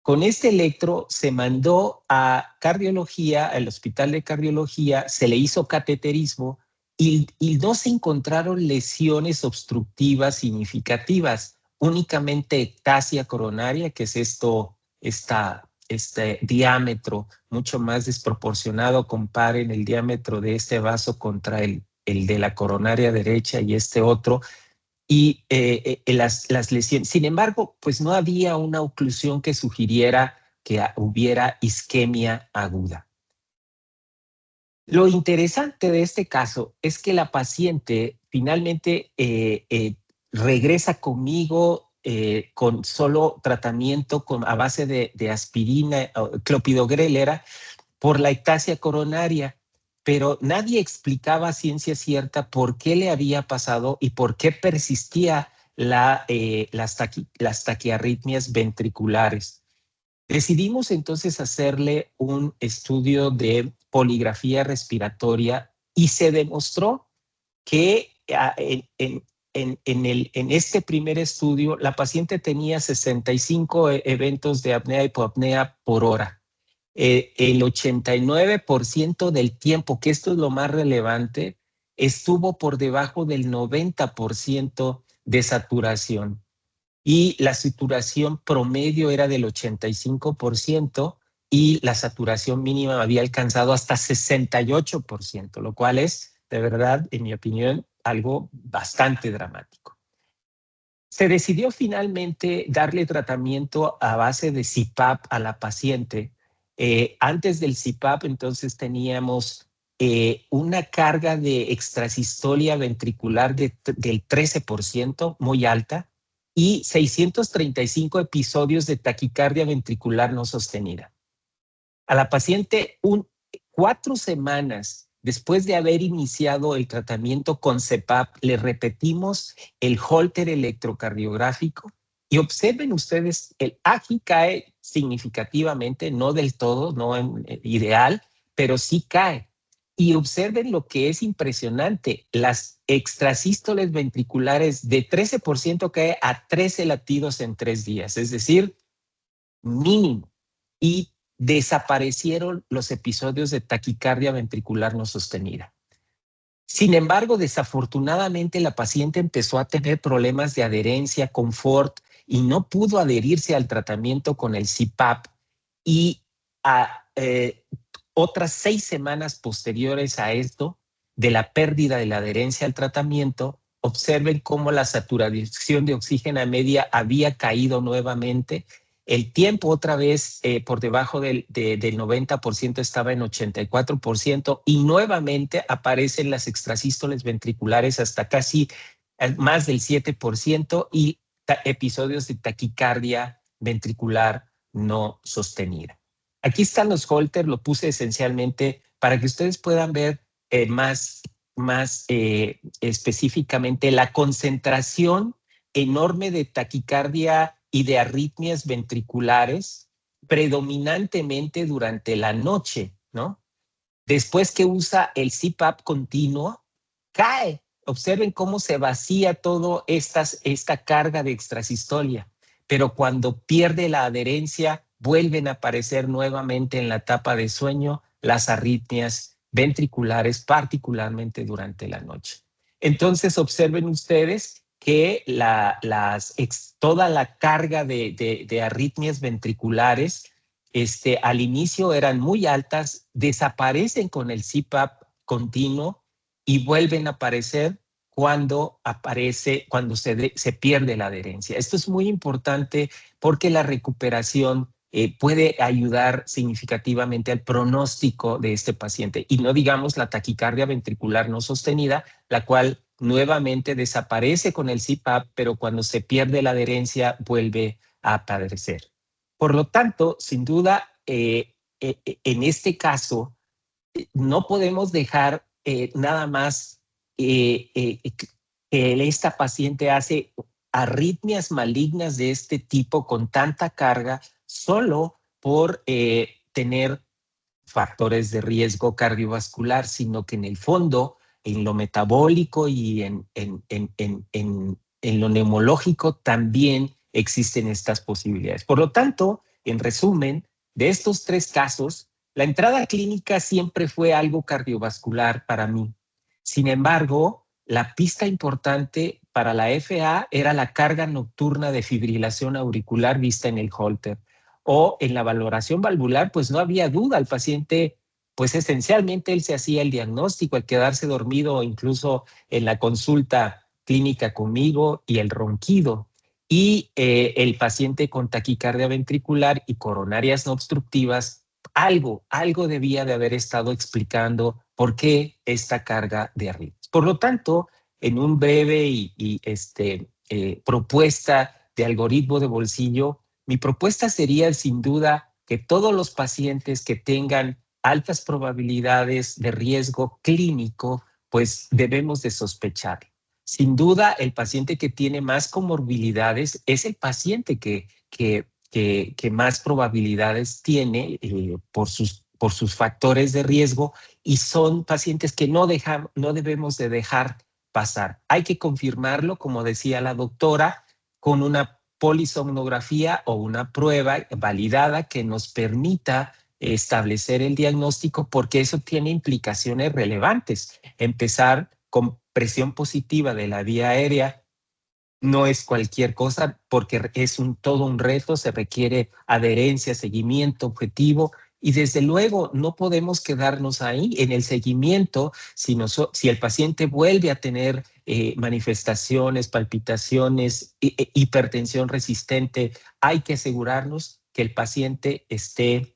Con este electro se mandó a cardiología, al hospital de cardiología, se le hizo cateterismo y no se encontraron lesiones obstructivas significativas, únicamente ectasia coronaria, que es este diámetro mucho más desproporcionado. Comparen el diámetro de este vaso contra el de la coronaria derecha y este otro, y las lesiones. Sin embargo, pues no había una oclusión que sugiriera que hubiera isquemia aguda. Lo interesante de este caso es que la paciente finalmente regresa conmigo con solo tratamiento a base de aspirina, clopidogrel por la ectasia coronaria, pero nadie explicaba a ciencia cierta por qué le había pasado y por qué persistía las taquiarritmias ventriculares. Decidimos entonces hacerle un estudio de poligrafía respiratoria y se demostró que en este primer estudio la paciente tenía 65 eventos de apnea y hipopnea por hora. El 89% del tiempo, que esto es lo más relevante, estuvo por debajo del 90% de saturación. Y la saturación promedio era del 85% y la saturación mínima había alcanzado hasta 68%, lo cual es, de verdad, en mi opinión, algo bastante dramático. Se decidió finalmente darle tratamiento a base de CPAP a la paciente. Antes del CPAP, entonces teníamos una carga de extrasistolia ventricular del 13%, muy alta, y 635 episodios de taquicardia ventricular no sostenida. A la paciente, 4 semanas después de haber iniciado el tratamiento con CPAP, le repetimos el Holter electrocardiográfico y observen ustedes, el AGI cae significativamente, no del todo, no ideal, pero sí cae. Y observen lo que es impresionante, las extrasístoles ventriculares de 13% cae a 13 latidos en 3 días, es decir, mínimo. Y desaparecieron los episodios de taquicardia ventricular no sostenida. Sin embargo, desafortunadamente la paciente empezó a tener problemas de adherencia, confort, y no pudo adherirse al tratamiento con el CPAP, y otras 6 semanas posteriores a esto, de la pérdida de la adherencia al tratamiento, observen cómo la saturación de oxígeno media había caído nuevamente. El tiempo otra vez por debajo del 90% estaba en 84% y nuevamente aparecen las extrasístoles ventriculares hasta casi más del 7% y episodios de taquicardia ventricular no sostenida. Aquí están los Holter, lo puse esencialmente para que ustedes puedan ver más específicamente la concentración enorme de taquicardia y de arritmias ventriculares predominantemente durante la noche, ¿no? Después que usa el CPAP continuo, cae. Observen cómo se vacía toda esta carga de extrasistolia, pero cuando pierde la adherencia, vuelven a aparecer nuevamente en la etapa de sueño las arritmias ventriculares, particularmente durante la noche. Entonces, observen ustedes que toda la carga de arritmias ventriculares al inicio eran muy altas, desaparecen con el CPAP continuo y vuelven a aparecer cuando se pierde la adherencia. Esto es muy importante porque la recuperación puede ayudar significativamente al pronóstico de este paciente. Y no digamos la taquicardia ventricular no sostenida, la cual nuevamente desaparece con el CPAP, pero cuando se pierde la adherencia vuelve a aparecer. Por lo tanto, sin duda, en este caso, no podemos dejar nada más que esta paciente hace arritmias malignas de este tipo con tanta carga solo por tener factores de riesgo cardiovascular, sino que en el fondo, en lo metabólico y en lo neumológico también existen estas posibilidades. Por lo tanto, en resumen, de estos 3 casos, la entrada clínica siempre fue algo cardiovascular para mí. Sin embargo, la pista importante para la FA era la carga nocturna de fibrilación auricular vista en el Holter. O en la valoración valvular, pues no había duda, el paciente, pues esencialmente él se hacía el diagnóstico al quedarse dormido o incluso en la consulta clínica conmigo y el ronquido. Y el paciente con taquicardia ventricular y coronarias no obstructivas, algo debía de haber estado explicando por qué esta carga de arritmias. Por lo tanto, en un breve propuesta de algoritmo de bolsillo, mi propuesta sería sin duda que todos los pacientes que tengan altas probabilidades de riesgo clínico, pues debemos de sospechar. Sin duda, el paciente que tiene más comorbilidades es el paciente que más probabilidades tiene por sus factores de riesgo, y son pacientes que no debemos de dejar pasar. Hay que confirmarlo, como decía la doctora, con una polisomnografía o una prueba validada que nos permita establecer el diagnóstico, porque eso tiene implicaciones relevantes. Empezar con presión positiva de la vía aérea no es cualquier cosa, porque es todo un reto, se requiere adherencia, seguimiento objetivo, y desde luego no podemos quedarnos ahí en el seguimiento. Si el paciente vuelve a tener manifestaciones, palpitaciones, hipertensión resistente, hay que asegurarnos que el paciente esté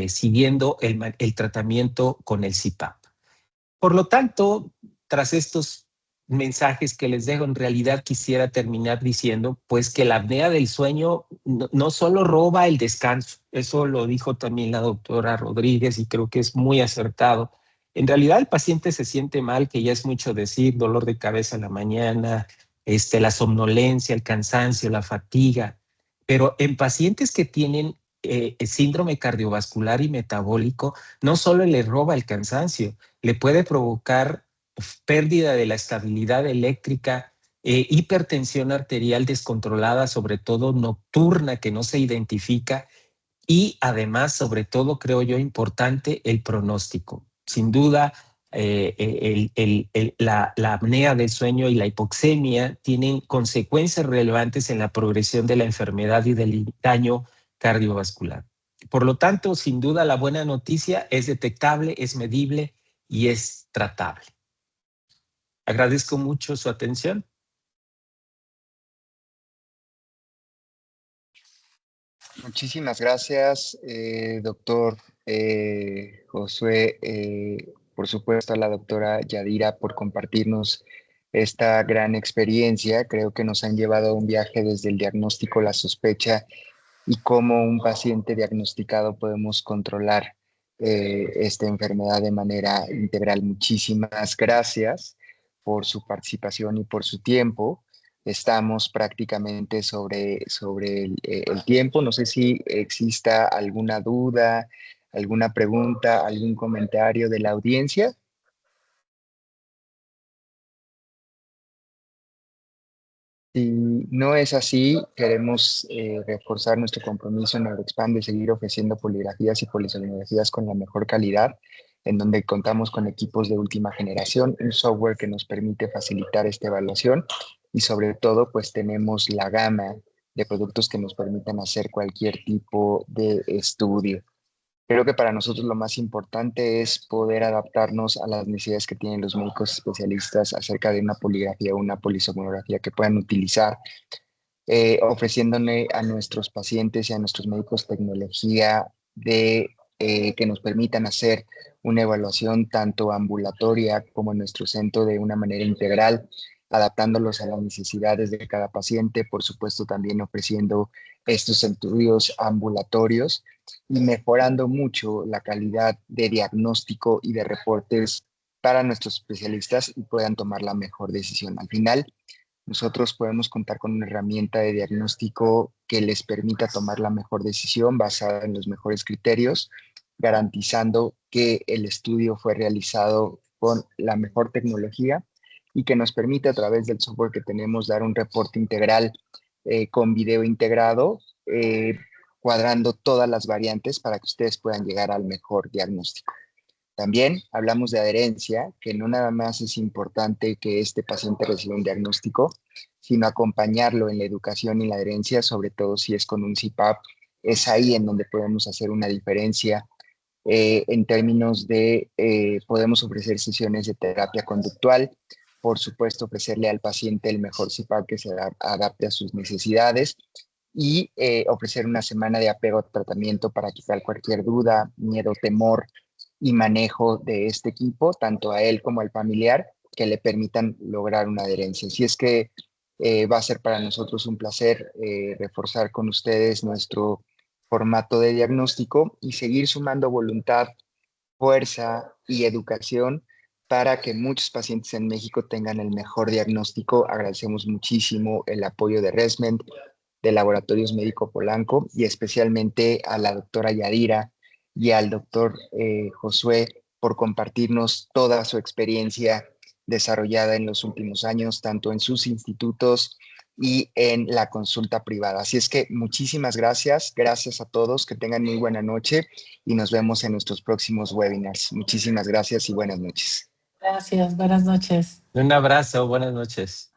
siguiendo el tratamiento con el CPAP. Por lo tanto, tras estos mensajes que les dejo, en realidad quisiera terminar diciendo pues que la apnea del sueño no solo roba el descanso, eso lo dijo también la doctora Rodríguez y creo que es muy acertado. En realidad el paciente se siente mal, que ya es mucho decir, dolor de cabeza en la mañana, la somnolencia, el cansancio, la fatiga, pero en pacientes que tienen síndrome cardiovascular y metabólico, no solo le roba el cansancio, le puede provocar pérdida de la estabilidad eléctrica, hipertensión arterial descontrolada, sobre todo nocturna, que no se identifica, y además, sobre todo, creo yo, importante, el pronóstico. Sin duda, la apnea del sueño y la hipoxemia tienen consecuencias relevantes en la progresión de la enfermedad y del daño cardiovascular. Por lo tanto, sin duda, la buena noticia es detectable, es medible y es tratable. Agradezco mucho su atención. Muchísimas gracias, doctor Josué. Por supuesto, a la doctora Yadira por compartirnos esta gran experiencia. Creo que nos han llevado a un viaje desde el diagnóstico, la sospecha y cómo un paciente diagnosticado podemos controlar esta enfermedad de manera integral. Muchísimas gracias por su participación y por su tiempo. Estamos prácticamente sobre el tiempo. No sé si exista alguna duda, alguna pregunta, algún comentario de la audiencia. Si no es así, queremos reforzar nuestro compromiso en Neuroexpan de seguir ofreciendo poligrafías y polisonografías con la mejor calidad, en donde contamos con equipos de última generación, un software que nos permite facilitar esta evaluación y sobre todo, pues tenemos la gama de productos que nos permitan hacer cualquier tipo de estudio. Creo que para nosotros lo más importante es poder adaptarnos a las necesidades que tienen los médicos especialistas acerca de una poligrafía o una polisomnografía que puedan utilizar, ofreciéndole a nuestros pacientes y a nuestros médicos tecnología que nos permitan hacer una evaluación tanto ambulatoria como en nuestro centro de una manera integral, adaptándolos a las necesidades de cada paciente, por supuesto también ofreciendo estos estudios ambulatorios y mejorando mucho la calidad de diagnóstico y de reportes para nuestros especialistas y puedan tomar la mejor decisión. Al final, nosotros podemos contar con una herramienta de diagnóstico que les permita tomar la mejor decisión basada en los mejores criterios, garantizando que el estudio fue realizado con la mejor tecnología y que nos permite a través del software que tenemos dar un reporte integral con video integrado, cuadrando todas las variantes para que ustedes puedan llegar al mejor diagnóstico. También hablamos de adherencia, que no nada más es importante que este paciente reciba un diagnóstico, sino acompañarlo en la educación y la adherencia, sobre todo si es con un CPAP. Es ahí en donde podemos hacer una diferencia en términos de, podemos ofrecer sesiones de terapia conductual, por supuesto ofrecerle al paciente el mejor CPAP que se adapte a sus necesidades y ofrecer una semana de apego a tratamiento para quitar cualquier duda, miedo, temor y manejo de este equipo, tanto a él como al familiar, que le permitan lograr una adherencia. Así es que va a ser para nosotros un placer reforzar con ustedes nuestro formato de diagnóstico y seguir sumando voluntad, fuerza y educación para que muchos pacientes en México tengan el mejor diagnóstico. Agradecemos muchísimo el apoyo de ResMed, de Laboratorios Médico Polanco y especialmente a la doctora Yadira y al doctor Josué por compartirnos toda su experiencia desarrollada en los últimos años, tanto en sus institutos y en la consulta privada. Así es que muchísimas gracias, gracias a todos, que tengan muy buena noche y nos vemos en nuestros próximos webinars. Muchísimas gracias y buenas noches. Gracias, buenas noches. Un abrazo, buenas noches.